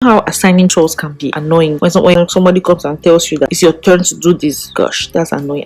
How assigning chores can be annoying when somebody comes and tells you that it's your turn to do this. Gosh, that's annoying.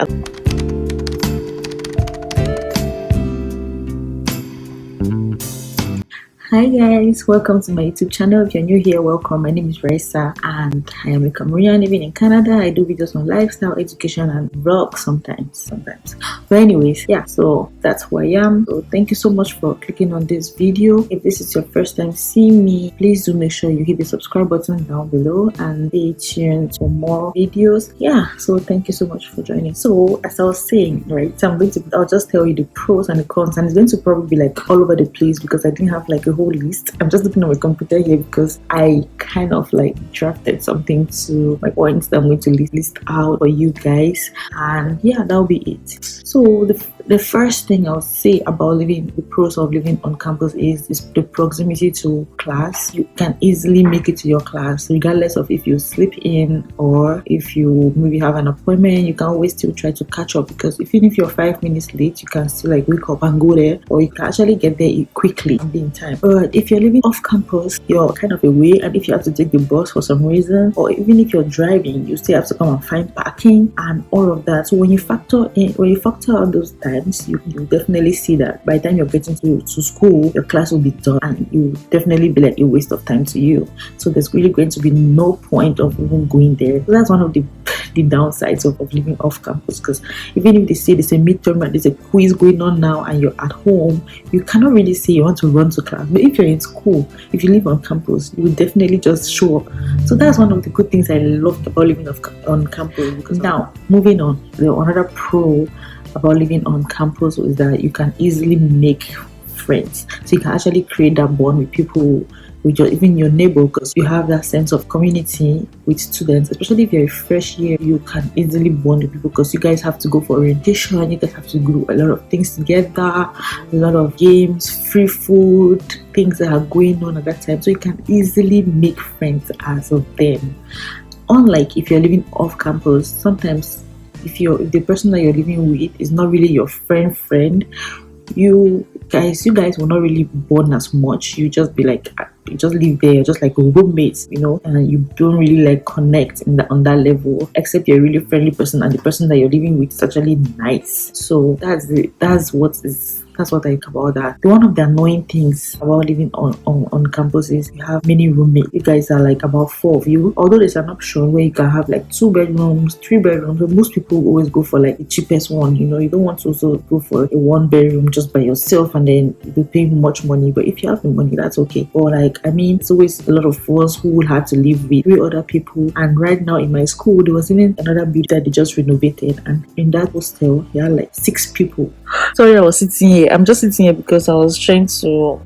Hi guys, welcome to my YouTube channel. If you're new here, welcome. My name is Raisa and I am a Cameroonian living in Canada. I do videos on lifestyle, education and vlog sometimes. But anyways, yeah, so that's who I am. So thank you so much for clicking on this video. If this is your first time seeing me, please do make sure you hit the subscribe button down below and stay tuned for more videos. Yeah, so thank you so much for joining. So as I was saying, right, so I'll just tell you the pros and the cons, and it's going to probably be like all over the place because I didn't have like a whole list. I'm just looking at my computer here because I kind of like drafted something to my points that I'm going to list out for you guys, and yeah, that'll be it. So the first thing I'll say about the pros of living on campus is the proximity to class. You can easily make it to your class regardless of if you sleep in or if you maybe have an appointment. You can always still try to catch up, because even if you're 5 minutes late, you can still like wake up and go there, or you can actually get there quickly and be in time. But if you're living off campus, you're kind of away, and if you have to take the bus for some reason, or even if you're driving, you still have to come and find parking and all of that. So when you factor out those times, you definitely see that by the time you're getting to school, your class will be done, and you definitely be like a waste of time to you. So there's really going to be no point of even going there. So that's one of the downsides of living off campus, because even if they say there's a midterm and there's a quiz going on now and you're at home, you cannot really say you want to run to class. But if you're in school, if you live on campus, you will definitely just show up. So that's one of the good things I loved about living on campus. Because now, moving on, another pro about living on campus is that you can easily make friends. So you can actually create that bond with people, with even your neighbor, because you have that sense of community with students. Especially if you're a fresh year, you can easily bond with people because you guys have to go for orientation, you guys have to do a lot of things together, a lot of games, free food, things that are going on at that time. So you can easily make friends as of them. Unlike if you're living off campus, sometimes if the person that you're living with is not really your friend, you guys will not really bond as much. You just be like, you just live there, just like roommates, and you don't really like connect on that level, except you're a really friendly person and the person that you're living with is actually nice. So that's what I like about that. One of the annoying things about living on campus is you have many roommates. You guys are like about 4 of you, although there's an option where you can have like 2 bedrooms, 3 bedrooms, but most people always go for like the cheapest one. You don't want to also go for a 1 bedroom just by yourself and then you're paying much money. But if you have the money, that's okay. Or like, it's always a lot of us who will have to live with 3 other people. And right now in my school, there was even another building that they just renovated, and in that hostel there are like 6 people. Sorry, I'm just sitting here because I was trying to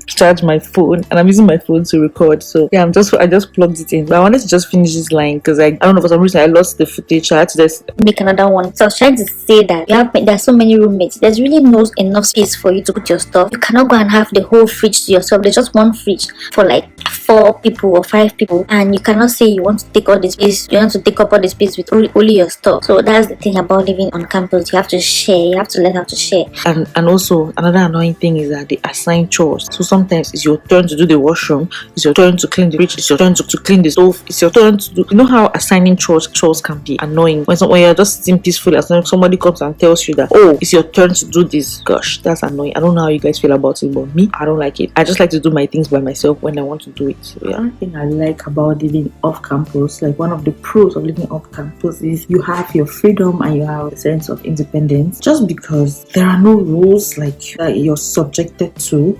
charge my phone and I'm using my phone to record. So yeah, I just plugged it in. But I wanted to just finish this line because I don't know, for some reason I lost the footage. I had to just make another one. So I was trying to say that there's so many roommates. There's really no enough space for you to put your stuff. You cannot go and have the whole fridge to yourself. There's just one fridge for like 4 people or 5 people, and you cannot say you want to take all the space. You want to take up all the space with only your stuff. So that's the thing about living on campus. You have to share. You have to learn how to share. And also another annoying thing is that they assign chores. So sometimes it's your turn to do the washroom, it's your turn to clean the fridge, it's your turn to clean the stove, it's your turn to do. How assigning chores can be annoying when you're just sitting peacefully, as somebody comes and tells you that, oh, it's your turn to do this. Gosh, that's annoying. I don't know how you guys feel about it, but me, I don't like it. I just like to do my things by myself when I want to do it. So yeah, one thing I like about living off campus, like one of the pros of living off campus, is you have your freedom and you have a sense of independence, just because there are no rules like you're subjected to,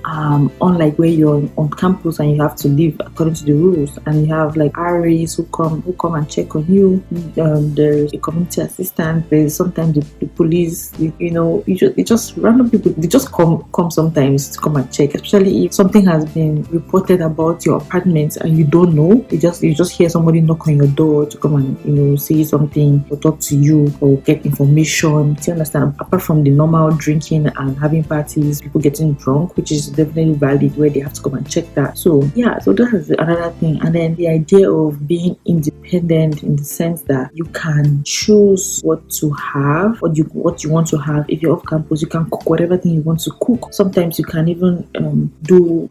unlike where you're on campus and you have to live according to the rules, and you have like RAs who come and check on you. There's a community assistant, there's sometimes the police, it's just random people. They just come sometimes to come and check, especially if something has been reported about your apartment and you don't know. You just hear somebody knock on your door to come and say something or talk to you or get information. Do you understand? Apart from the normal normal drinking and having parties, people getting drunk, which is definitely valid, where they have to come and check that. So yeah, so that's another thing. And then the idea of being independent in the sense that you can choose what to have, what you want to have. If you're off campus, you can cook whatever thing you want to cook. Sometimes you can even do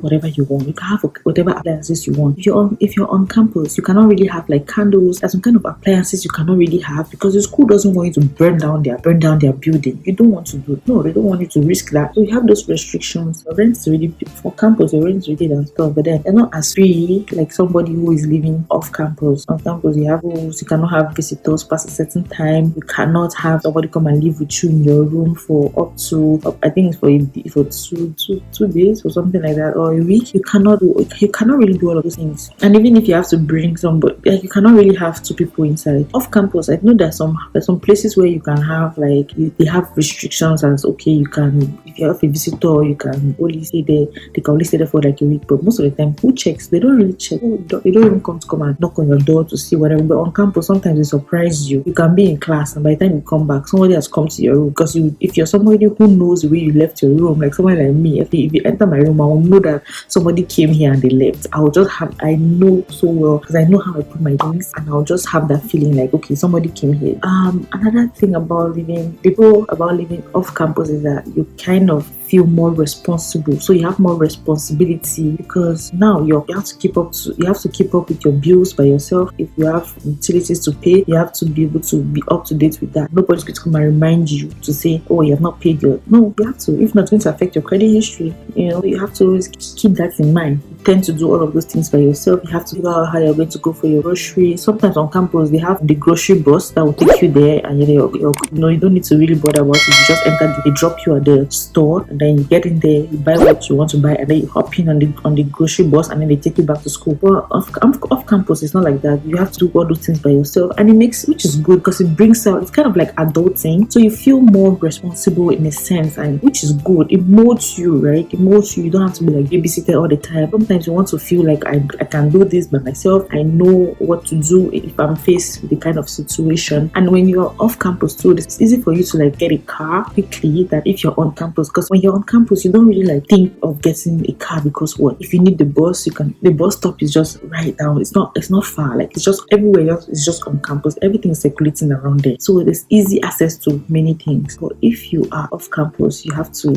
whatever you want. You can have whatever appliances you want. If you're on campus, you cannot really have like candles. There's some kind of appliances you cannot really have because the school doesn't want you to burn down their building. You don't want to do it. No, they don't want you to risk that. So you have those restrictions. Your rent's really for campus, your rent's really and stuff, but then they're not as free like somebody who is living off campus. On campus, you have rules. You cannot have visitors past a certain time. You cannot have somebody come and live with you in your room for up to, I think it's for 2 days or something like that, or a week. You cannot really do all of those things. And even if you have to bring somebody, like, you cannot really have 2 people inside. Off campus, I know there's some places where you can have like they have restrictions as okay, you can, if you have a visitor, you can only stay there. They can only stay there for like a week. But most of the time, who checks? They don't really check. They don't even come and knock on your door to see whatever. But on campus, sometimes they surprise you. You can be in class, and by the time you come back, somebody has come to your room. Because if you're somebody who knows the way you left your room, like somebody like me, if you enter my room, I will know that somebody came here and they left. I know so well because I know how I put my things, and I'll just have that feeling like, okay, somebody came here. Another thing about living off campus is that you kind of feel more responsible. So you have more responsibility because now you have to keep up with your bills by yourself. If you have utilities to pay, you have to be able to be up to date with that. Nobody's going to come and remind you to say, oh, you have not paid your. No, you have to. If not, it's going to affect your credit history. You have to always keep that in mind. You tend to do all of those things by yourself. You have to figure out how you're going to go for your grocery. Sometimes on campus they have the grocery bus that will take you there, and you don't need to really bother about it. You just enter, they drop you at the store, and then you get in there, you buy what you want to buy, and then you hop in on the grocery bus, and then they take you back to school. But off campus, it's not like that. You have to do all those things by yourself, and which is good because it brings out, it's kind of like adulting, so you feel more responsible in a sense, and which is good. It molds you, right? It molds you. You don't have to be like babysitted all the time. Sometimes you want to feel like I can do this by myself. I know what to do if I'm faced with the kind of situation. And when you're off campus too, it's easy for you to like get a car quickly than if you're on campus, because when you're on campus you don't really like think of getting a car, because what if you need the bus, the bus stop is just right down. It's not far, like it's just everywhere else. It's just on campus, everything is circulating around there, so there's easy access to many things. But if you are off campus, you have to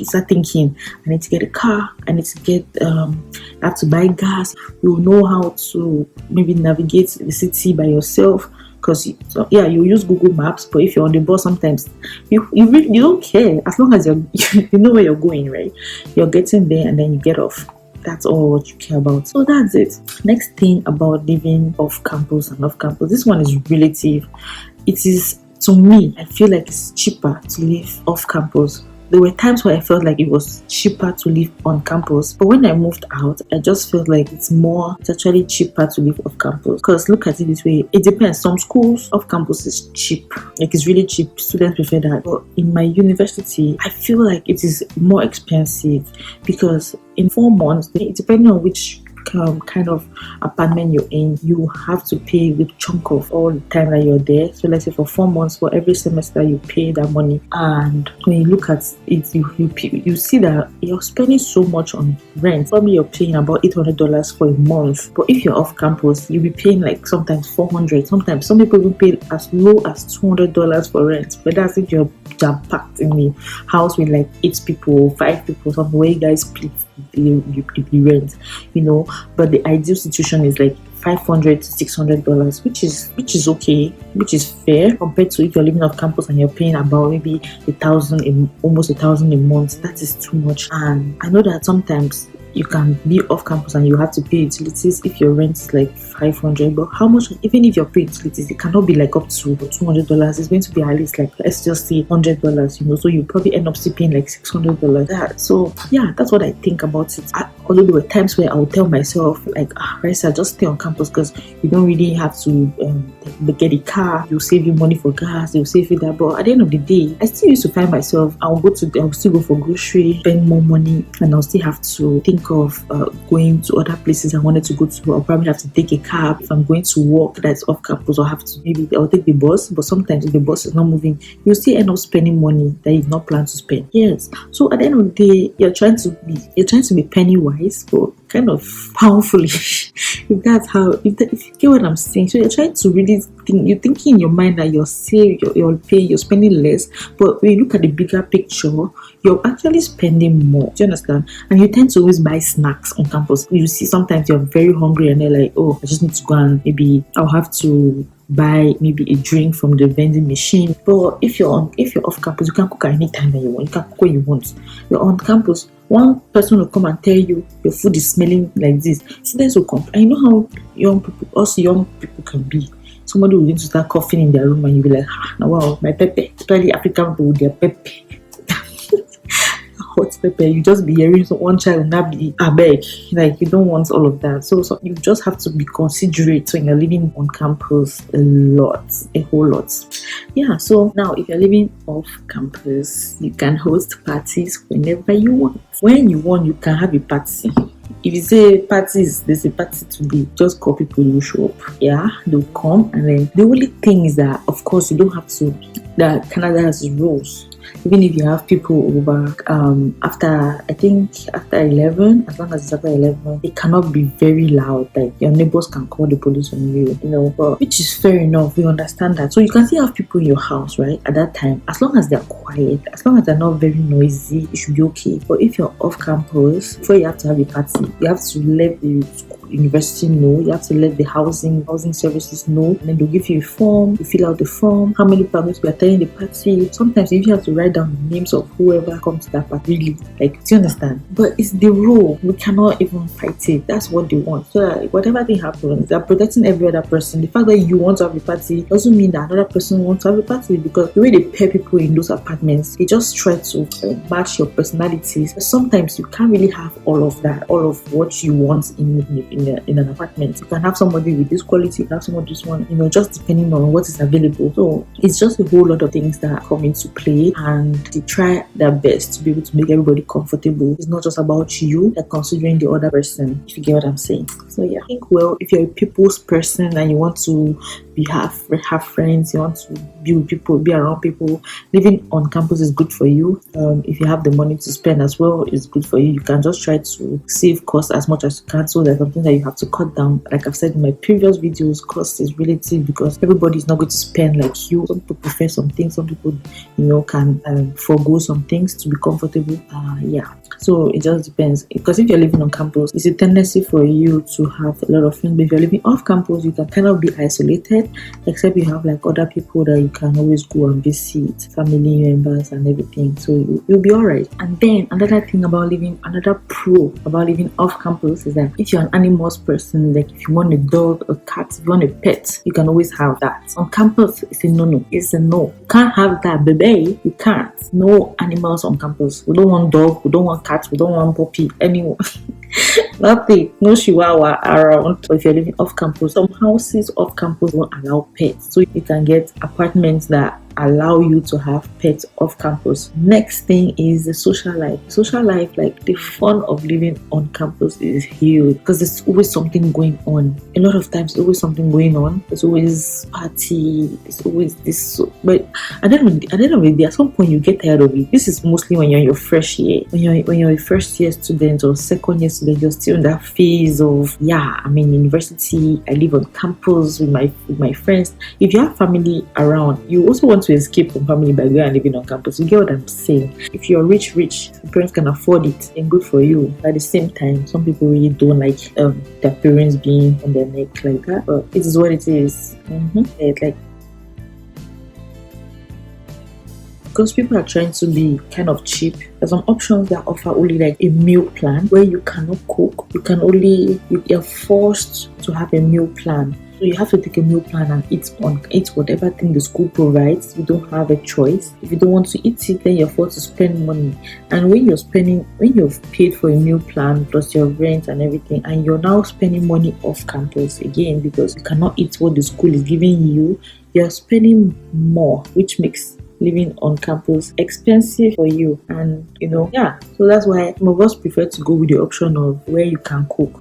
start thinking, I need to get a car, I need to get I have to buy gas. You know how to maybe navigate the city by yourself, because you use Google Maps. But if you're on the bus, sometimes you don't care, as long as you know where you're going, right? You're getting there and then you get off. That's all what you care about. So that's it. Next thing about living off campus and off campus, this one is relative. It is, to me, I feel like it's cheaper to live off campus. There were times where I felt like it was cheaper to live on campus, but when I moved out, I just felt like it's actually cheaper to live off campus. Because look at it this way, it depends. Some schools off campus is cheap, like it's really cheap. Students prefer that. But in my university, I feel like it is more expensive, because in 4 months, depending on which kind of apartment you're in, you have to pay the chunk of all the time that you're there. So let's say for 4 months, for every semester you pay that money, and when you look at it, you see that you're spending so much on rent. Probably you're paying about $800 for a month, but if you're off campus, you'll be paying like sometimes $400. Sometimes some people will pay as low as $200 for rent. But that's if you're jam-packed in the house with like 8 people, 5 people, something where you guys split the rent, but the ideal situation is like $500 to $600, which is okay, which is fair compared to if you're living off campus and you're paying about maybe almost $1,000 a month. That is too much. And I know that sometimes you can be off campus and you have to pay utilities if your rent is like $500. But how much, even if you're paying utilities, it cannot be like up to $200. It's going to be at least like, let's just say $100, so you probably end up still paying like $600. So yeah, that's what I think about it. Although there were times where I would tell myself like, Raisa, just stay on campus because you don't really have to get a car. You'll save you money for gas, you'll save you that. But at the end of the day, I still used to find myself, I'll still go for grocery, spend more money, and I'll still have to think think of going to other places I wanted to go to. I'll probably have to take a cab. If I'm going to work that's off campus, I'll take the bus. But sometimes if the bus is not moving, you'll still end up spending money that you've not planned to spend. Yes. So at the end of the day, you're trying to be penny wise, but kind of pound foolish. If that's how, if you get what I'm saying. So you're trying to really think. You're thinking in your mind that you're saving, you're paying, you're spending less. But when you look at the bigger picture, you're actually spending more. Do you understand? And you tend to always buy snacks on campus. You see, sometimes you're very hungry and they're like, oh, I just need to go and maybe I'll have to buy maybe a drink from the vending machine. But if you're off campus, you can cook at any time that you want. You can cook when you want. You're on campus. One person will come and tell you your food is smelling like this. Students will come. I know how young people can be. Somebody will begin to start coughing in their room and you'll be like, now wow, my pepper. Especially African people with their pepper. Hot pepper, you just be hearing one child not be a beg. Like, you don't want all of that. So you just have to be considerate when you're living on campus a whole lot. Yeah, so now if you're living off campus, you can host parties whenever you want. When you want, you can have a party. If you say there's a party today, just call people, you show up. Yeah, they'll come. And then the only thing is that, of course, you don't have to, that Canada has rules. Even if you have people over after 11, as long as it's after 11, it cannot be very loud. Like, your neighbors can call the police on you, but which is fair enough. We understand that. So you can still have people in your house, right? At that time, as long as they're quiet, as long as they're not very noisy, it should be okay. But if you're off campus, before you have to have a party, you have to let the university know, you have to let the housing services know, and then they'll give you a form, you fill out the form, how many people are going to be attending the party. Sometimes you have to write down the names of whoever comes to that party. Really, like, do you understand? But it's the rule. We cannot even fight it. That's what they want. So that whatever thing happens, they're protecting every other person. The fact that you want to have a party doesn't mean that another person wants to have a party, because the way they pair people in those apartments, they just try to match your personalities. But sometimes you can't really have all of that, all of what you want in an apartment. You can have somebody with this quality, you can have somebody with this one, just depending on what is available. So it's just a whole lot of things that come into play, and they try their best to be able to make everybody comfortable. It's not just about you, they're considering the other person, if you get what I'm saying. So yeah, I think, well, if you're a people's person and you want to have friends, you want to be with people, be around people, living on campus is good for you. If you have the money to spend as well, it's good for you. You can just try to save costs as much as you can. So there's something that you have to cut down. Like I've said in my previous videos, cost is relative, because everybody is not going to spend like you. Some people prefer some things, some people can forego some things to be comfortable. So it just depends, because if you're living on campus, it's a tendency for you to have a lot of friends. But if you're living off campus, you can kind of be isolated, except you have like other people that you can always go and visit, family members and everything. So you'll be alright. And then another pro about living off campus is that if you're an animals person, like if you want a dog, a cat, if you want a pet, you can always have that. On campus, it's a no. It's a no. You can't have that, baby. You can't. No animals on campus. We don't want dog. We don't want cat. We don't want puppy. Anyone. Nothing. No chihuahua around. But if you're living off campus, some houses off campus won't allow pets. So you can get apartments that allow you to have pets off campus. Next thing is the social life. Like the fun of living on campus is huge, because there's always something going on. A lot of times there's always something going on. There's always party, there's always this. But at the end of the day, at some point you get tired of it. This is mostly when you're in your first year. When you're a first year student or second year student, you're still in that phase of university. I live on campus with my friends. If you have family around, you also want to escape from family by going and living on campus. You get what I'm saying? If you're rich, your parents can afford it, and good for you. But at the same time, some people really don't like their parents being on their neck like that. But it is what it is. Because people are trying to be kind of cheap, there's some options that offer only like a meal plan where you cannot cook. You're forced to have a meal plan. So you have to take a meal plan and eat whatever thing the school provides. You don't have a choice. If you don't want to eat it, then you're forced to spend money. And when you've paid for a meal plan plus your rent and everything, and you're now spending money off campus again because you cannot eat what the school is giving you, you're spending more, which makes living on campus expensive for you, and yeah, so that's why some of us prefer to go with the option of where you can cook.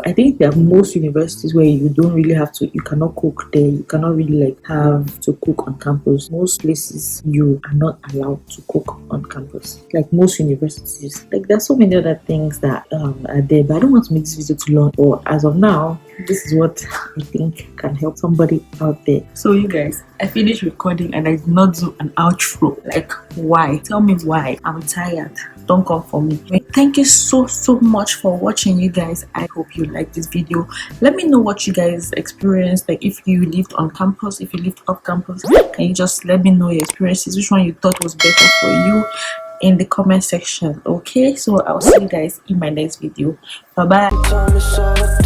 I think there are most universities where you don't really have to, you cannot cook there, you cannot really like have to cook on campus. Most places you are not allowed to cook on campus, like most universities. Like there's so many other things that are there, but I don't want to make this video too long. But as of now, this is what I think can help somebody out there. So you guys, I finished recording and I did not do an outro. Like, why? Tell me why. I'm tired. Don't come for me. Thank you so much for watching, you guys. I hope you liked this video. Let me know what you guys experienced, like if you lived on campus, if you lived off campus. Can you just let me know your experiences, which one you thought was better for you, in the comment section. Okay, so I'll see you guys in my next video. Bye bye.